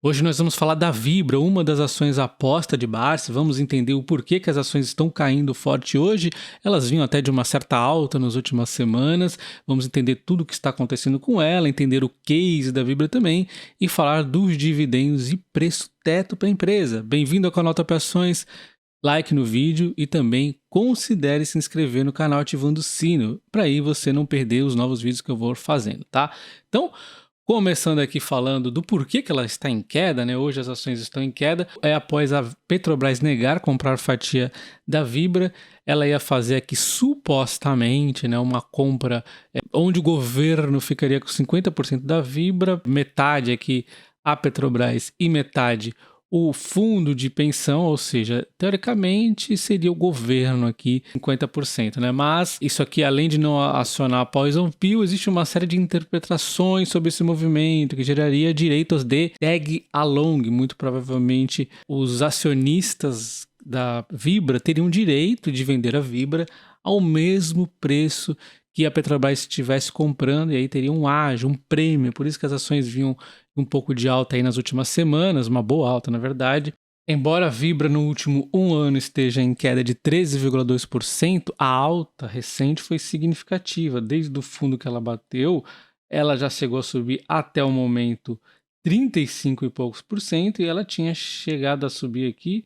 Hoje nós vamos falar da Vibra, uma das ações aposta de Barsi. Vamos entender o porquê que as ações estão caindo forte hoje. Elas vinham até de uma certa alta nas últimas semanas. Vamos entender tudo o que está acontecendo com ela, entender o case da Vibra também e falar dos dividendos e preço teto para a empresa. Bem-vindo ao canal Top Ações. Like no vídeo e também considere se inscrever no canal ativando o sino, para aí você não perder os novos vídeos que eu vou fazendo, tá? Então, começando aqui falando do porquê que ela está em queda, né? Hoje as ações estão em queda, após a Petrobras negar comprar fatia da Vibra. Ela ia fazer aqui supostamente, né, uma compra onde o governo ficaria com 50% da Vibra, metade aqui a Petrobras e metade o fundo de pensão, ou seja, teoricamente seria o governo aqui 50%, né? Mas isso aqui, além de não acionar a Poison Pill, existe uma série de interpretações sobre esse movimento que geraria direitos de tag along. Muito provavelmente os acionistas da Vibra teriam direito de vender a Vibra ao mesmo preço que a Petrobras estivesse comprando, e aí teria um ágio, um prêmio. Por isso que as ações vinham um pouco de alta aí nas últimas semanas, uma boa alta na verdade. Embora a Vibra no último ano esteja em queda de 13,2%, a alta recente foi significativa. Desde o fundo que ela bateu, ela já chegou a subir até o momento 35 e poucos por cento, e ela tinha chegado a subir aqui,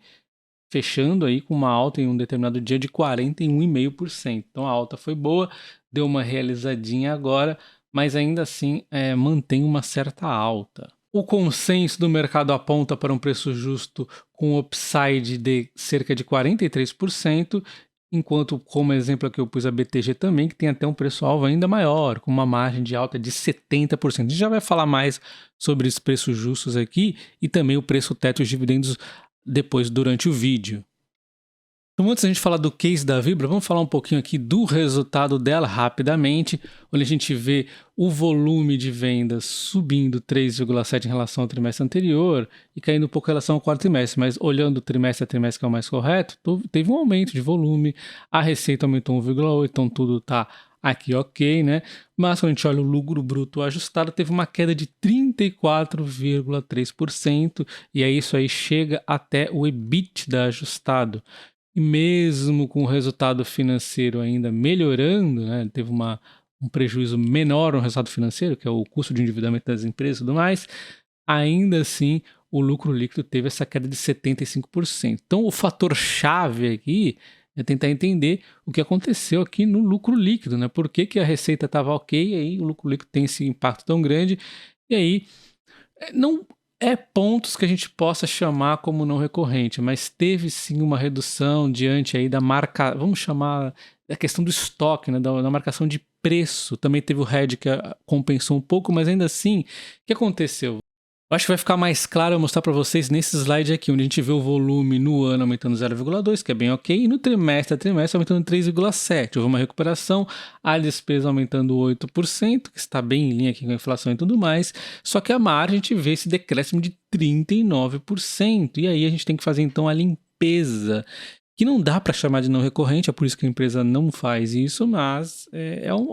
fechando aí com uma alta em um determinado dia de 41,5%. Então a alta foi boa, deu uma realizadinha agora, mas ainda assim mantém uma certa alta. O consenso do mercado aponta para um preço justo com upside de cerca de 43%, enquanto, como exemplo aqui eu pus a BTG também, que tem até um preço-alvo ainda maior, com uma margem de alta de 70%. A gente já vai falar mais sobre esses preços justos aqui e também o preço teto e os dividendos depois, durante o vídeo. Então, antes da gente falar do case da Vibra, vamos falar um pouquinho aqui do resultado dela rapidamente, onde a gente vê o volume de vendas subindo 3,7% em relação ao trimestre anterior e caindo um pouco em relação ao quarto trimestre, mas olhando o trimestre a trimestre, que é o mais correto, teve um aumento de volume, a receita aumentou 1,8%, então tudo está aqui ok, né? Mas quando a gente olha o lucro bruto ajustado, teve uma queda de 34,3%, e aí isso aí chega até o EBITDA ajustado. E mesmo com o resultado financeiro ainda melhorando, né, teve um prejuízo menor no resultado financeiro, que é o custo de endividamento das empresas e tudo mais, ainda assim o lucro líquido teve essa queda de 75%. Então o fator chave aqui é tentar entender o que aconteceu aqui no lucro líquido, né? Por que a receita estava ok, e aí o lucro líquido tem esse impacto tão grande, e aí não é pontos que a gente possa chamar como não recorrente, mas teve sim uma redução diante aí da marca, vamos chamar da questão do estoque, né, da marcação de preço. Também teve o hedge que compensou um pouco, mas ainda assim, o que aconteceu? Eu acho que vai ficar mais claro eu mostrar para vocês nesse slide aqui, onde a gente vê o volume no ano aumentando 0,2%, que é bem ok, e no trimestre a trimestre aumentando 3,7%. Houve uma recuperação, a despesa aumentando 8%, que está bem em linha aqui com a inflação e tudo mais, só que a margem a gente vê esse decréscimo de 39%, e aí a gente tem que fazer então a limpeza, que não dá para chamar de não recorrente, é por isso que a empresa não faz isso, mas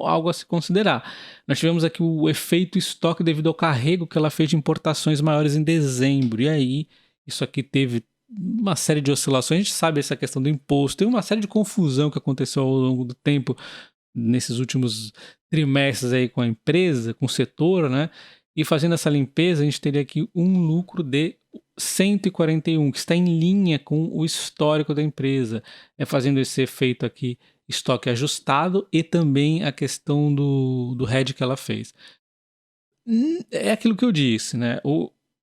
algo a se considerar. Nós tivemos aqui o efeito estoque devido ao carrego que ela fez de importações maiores em dezembro, e aí isso aqui teve uma série de oscilações. A gente sabe essa questão do imposto, tem uma série de confusão que aconteceu ao longo do tempo, nesses últimos trimestres aí com a empresa, com o setor, né? E fazendo essa limpeza, a gente teria aqui um lucro de 141, que está em linha com o histórico da empresa, fazendo esse efeito aqui, estoque ajustado, e também a questão do hedge que ela fez. É aquilo que eu disse, né?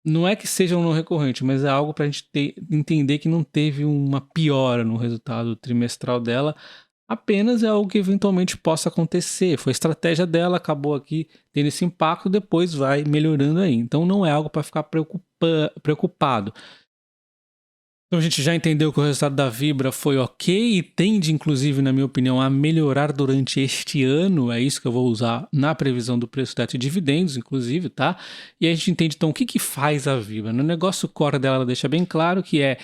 Não é que seja um não recorrente, mas é algo para a gente entender que não teve uma piora no resultado trimestral dela, apenas é algo que eventualmente possa acontecer. Foi a estratégia dela, acabou aqui tendo esse impacto, depois vai melhorando aí. Então não é algo para ficar preocupado. Então a gente já entendeu que o resultado da Vibra foi ok e tende, inclusive, na minha opinião, a melhorar durante este ano. É isso que eu vou usar na previsão do preço teto e dividendos, inclusive, tá? E a gente entende, então, o que faz a Vibra. No negócio core dela, ela deixa bem claro que é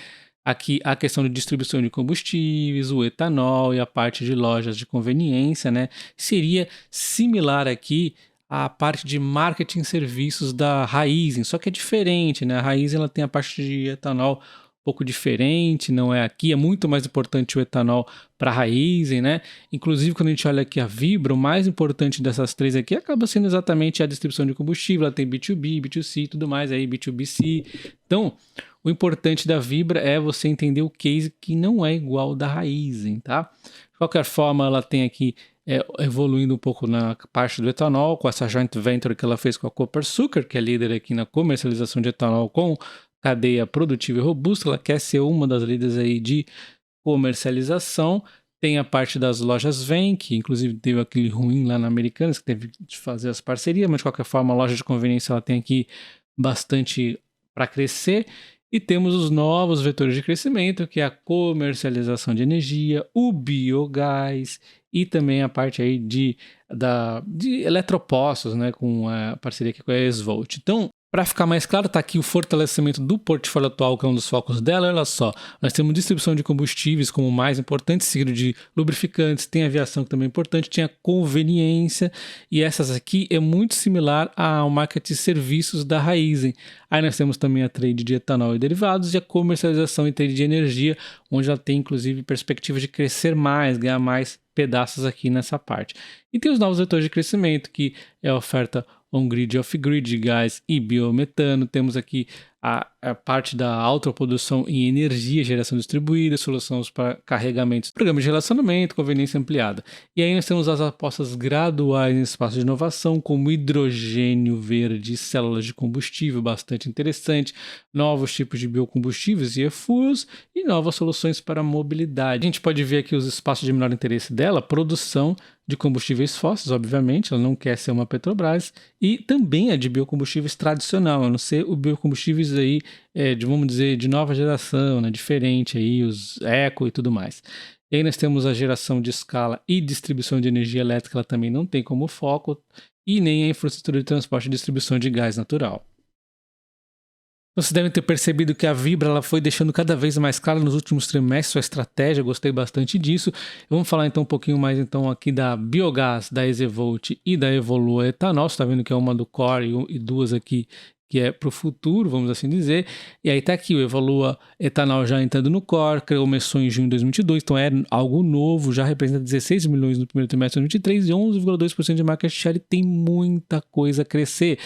aqui a questão de distribuição de combustíveis, o etanol e a parte de lojas de conveniência, né? Seria similar aqui a parte de marketing e serviços da Raízen, só que é diferente, né? A Raízen ela tem a parte de etanol um pouco diferente, não é aqui, é muito mais importante o etanol para a Raízen, né? Inclusive, quando a gente olha aqui a Vibra, o mais importante dessas três aqui acaba sendo exatamente a distribuição de combustível, ela tem B2B, B2C e tudo mais, aí B2BC. Então, o importante da Vibra é você entender o case que não é igual ao da Raízen, tá? De qualquer forma, ela tem aqui evoluindo um pouco na parte do etanol, com essa joint venture que ela fez com a Copersucar, que é líder aqui na comercialização de etanol com cadeia produtiva e robusta. Ela quer ser uma das líderes aí de comercialização. Tem a parte das lojas Vem, que inclusive teve aquele ruim lá na Americanas, que teve de fazer as parcerias, mas de qualquer forma a loja de conveniência ela tem aqui bastante para crescer. E temos os novos vetores de crescimento, que é a comercialização de energia, o biogás e também a parte aí de eletropostos, né, com a parceria aqui com a Esvolt. Então, para ficar mais claro, está aqui o fortalecimento do portfólio atual, que é um dos focos dela. Olha só, nós temos distribuição de combustíveis como o mais importante, seguido de lubrificantes, tem aviação que também é importante, tem a conveniência, e essas aqui é muito similar ao marketing de serviços da Raízen. Aí nós temos também a trade de etanol e derivados e a comercialização e trade de energia, onde ela tem inclusive perspectiva de crescer mais, ganhar mais pedaços aqui nessa parte. E tem os novos vetores de crescimento, que é a oferta on-grid e off-grid de gás e biometano. Temos aqui a parte da autoprodução em energia, geração distribuída, soluções para carregamentos, programa de relacionamento, conveniência ampliada. E aí nós temos as apostas graduais em espaço de inovação, como hidrogênio verde e células de combustível, bastante interessante, novos tipos de biocombustíveis e e-fuels e novas soluções para mobilidade. A gente pode ver aqui os espaços de menor interesse dela, produção de combustíveis fósseis, obviamente, ela não quer ser uma Petrobras, e também a de biocombustíveis tradicional, a não ser o biocombustíveis aí, vamos dizer, de nova geração, né, diferente aí, os eco e tudo mais. E aí nós temos a geração de escala e distribuição de energia elétrica, ela também não tem como foco, e nem a infraestrutura de transporte e distribuição de gás natural. Vocês devem ter percebido que a Vibra ela foi deixando cada vez mais clara nos últimos trimestres sua estratégia, gostei bastante disso. Vamos falar então um pouquinho mais então aqui da Biogás, da Ezevolt e da Evolua Etanol. Você está vendo que é uma do Core e duas aqui que é para o futuro, vamos assim dizer. E aí está aqui o Evolua Etanol já entrando no Core, começou em junho de 2022, então é algo novo, já representa 16 milhões no primeiro trimestre de 2023 e 11,2% de market share, e tem muita coisa a crescer.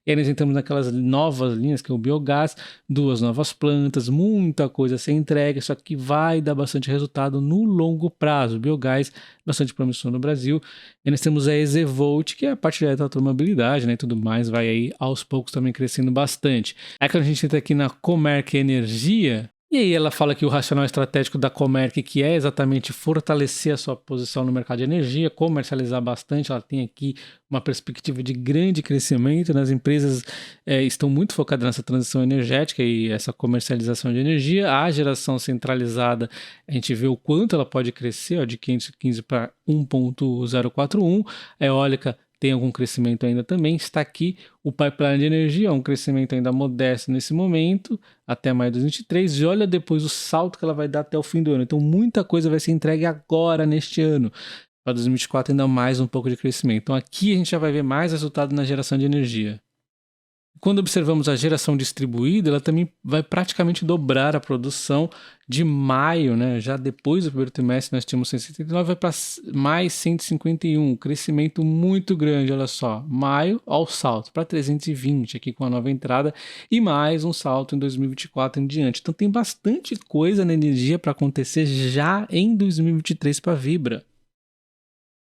E aí nós entramos naquelas novas linhas, que é o biogás, 2 novas plantas, muita coisa a ser entregue, só que vai dar bastante resultado no longo prazo. O biogás, bastante promissor no Brasil. E nós temos a Ezevolt, que é a parte da eletromobilidade, né, e tudo mais, vai aí aos poucos também crescendo bastante. Aí quando a gente entra aqui na Comerc Energia, e aí ela fala que o racional estratégico da Comerc, que é exatamente fortalecer a sua posição no mercado de energia, comercializar bastante, ela tem aqui uma perspectiva de grande crescimento, né? As empresas estão muito focadas nessa transição energética e essa comercialização de energia. A geração centralizada, a gente vê o quanto ela pode crescer, ó, de 515 para 1.041, a eólica tem algum crescimento ainda também, está aqui o pipeline de energia, um crescimento ainda modesto nesse momento, até maio de 2023, e olha depois o salto que ela vai dar até o fim do ano. Então muita coisa vai ser entregue agora, neste ano. Para 2024 ainda mais um pouco de crescimento. Então aqui a gente já vai ver mais resultado na geração de energia. Quando observamos a geração distribuída, ela também vai praticamente dobrar a produção de maio, né? Já depois do primeiro trimestre nós tínhamos 179, vai para mais 151, crescimento muito grande, olha só. Maio, ao salto para 320 aqui com a nova entrada e mais um salto em 2024 em diante. Então tem bastante coisa na energia para acontecer já em 2023 para a Vibra.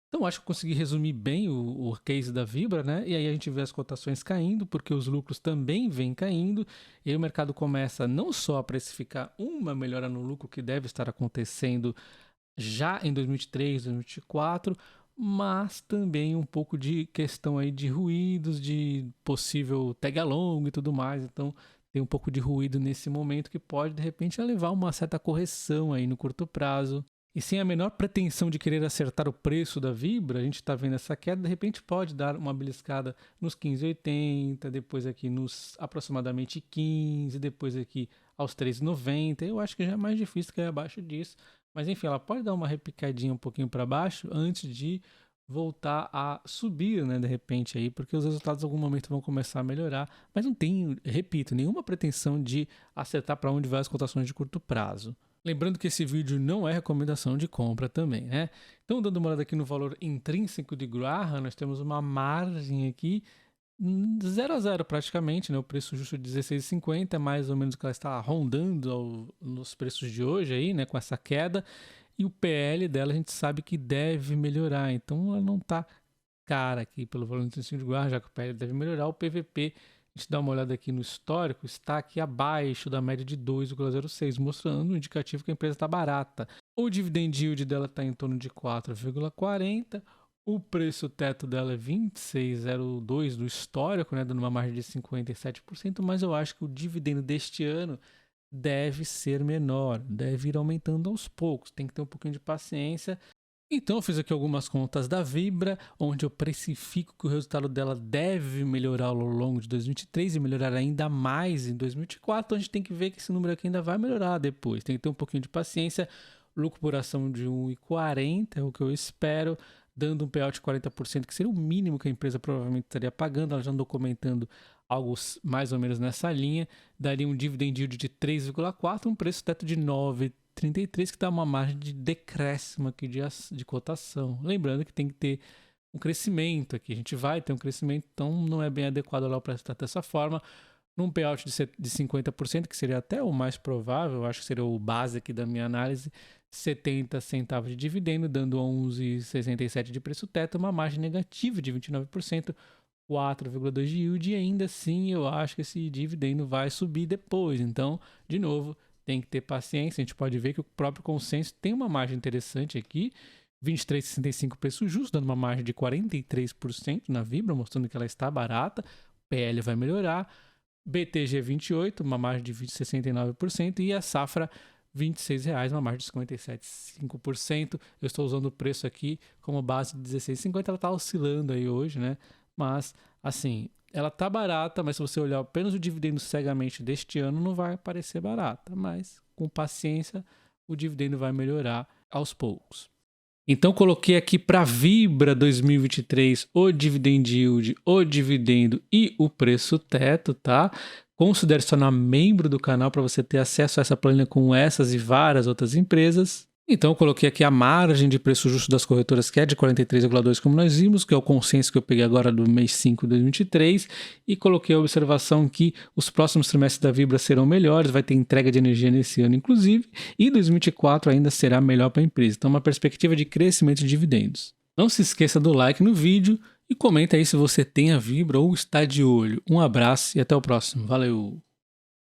Então, acho que eu consegui resumir bem o case da Vibra, né? E aí a gente vê as cotações caindo, porque os lucros também vêm caindo, e aí o mercado começa não só a precificar uma melhora no lucro que deve estar acontecendo já em 2023, 2024, mas também um pouco de questão aí de ruídos, de possível tag along e tudo mais. Então, tem um pouco de ruído nesse momento que pode, de repente, levar uma certa correção aí no curto prazo. E sem a menor pretensão de querer acertar o preço da Vibra, a gente está vendo essa queda, de repente pode dar uma beliscada nos 15,80, depois aqui nos aproximadamente 15, depois aqui aos 3,90. Eu acho que já é mais difícil cair abaixo disso. Mas enfim, ela pode dar uma repicadinha um pouquinho para baixo antes de voltar a subir, né, de repente aí, porque os resultados em algum momento vão começar a melhorar, mas não tem, repito, nenhuma pretensão de acertar para onde vai as cotações de curto prazo. Lembrando que esse vídeo não é recomendação de compra também, né? Então, dando uma olhada aqui no valor intrínseco de Graham, nós temos uma margem aqui 0 a 0 praticamente, né? O preço justo de 16,50, mais ou menos que ela está rondando nos preços de hoje aí, né? Com essa queda. E o PL dela a gente sabe que deve melhorar, então ela não está cara aqui pelo valor intrínseco de Graham, já que o PL deve melhorar. O PVP, a gente dá uma olhada aqui no histórico, está aqui abaixo da média de 2,06, mostrando um indicativo que a empresa está barata. O dividend yield dela está em torno de 4,40, o preço teto dela é 26,02 do histórico, né, dando uma margem de 57%, mas eu acho que o dividendo deste ano deve ser menor, deve ir aumentando aos poucos, tem que ter um pouquinho de paciência. Então eu fiz aqui algumas contas da Vibra, onde eu precifico que o resultado dela deve melhorar ao longo de 2023 e melhorar ainda mais em 2024, então a gente tem que ver que esse número aqui ainda vai melhorar depois, tem que ter um pouquinho de paciência. Lucro por ação de 1,40 é o que eu espero, dando um payout de 40%, que seria o mínimo que a empresa provavelmente estaria pagando. Ela já andou comentando algo mais ou menos nessa linha, daria um dividend yield de 3,4, um preço teto de 9,33, que dá uma margem de decréscimo aqui de cotação. Lembrando que tem que ter um crescimento aqui, a gente vai ter um crescimento, então não é bem adequado lá para estar dessa forma. Num payout de 50%, que seria até o mais provável, eu acho que seria o base aqui da minha análise, 70 centavos de dividendo, dando 11,67 de preço teto, uma margem negativa de 29%, 4,2 de yield, e ainda assim eu acho que esse dividendo vai subir depois. Então, de novo, tem que ter paciência. A gente pode ver que o próprio consenso tem uma margem interessante aqui, 23,65 preço justo, dando uma margem de 43% na Vibra, mostrando que ela está barata. PL vai melhorar. BTG 28, uma margem de 69%, e a Safra R$26, uma margem de 57,5%. Eu estou usando o preço aqui como base de 16,50, ela está oscilando aí hoje, né? Mas, assim, ela tá barata, mas se você olhar apenas o dividendo cegamente deste ano, não vai parecer barata, mas com paciência o dividendo vai melhorar aos poucos. Então coloquei aqui para Vibra 2023 o dividend yield, o dividendo e o preço teto, tá? Considere se tornar membro do canal para você ter acesso a essa planilha com essas e várias outras empresas. Então eu coloquei aqui a margem de preço justo das corretoras, que é de 43,2, como nós vimos, que é o consenso que eu peguei agora do mês 5 de 2023, e coloquei a observação que os próximos trimestres da Vibra serão melhores, vai ter entrega de energia nesse ano inclusive, e 2024 ainda será melhor para a empresa. Então uma perspectiva de crescimento de dividendos. Não se esqueça do like no vídeo e comenta aí se você tem a Vibra ou está de olho. Um abraço e até o próximo. Valeu!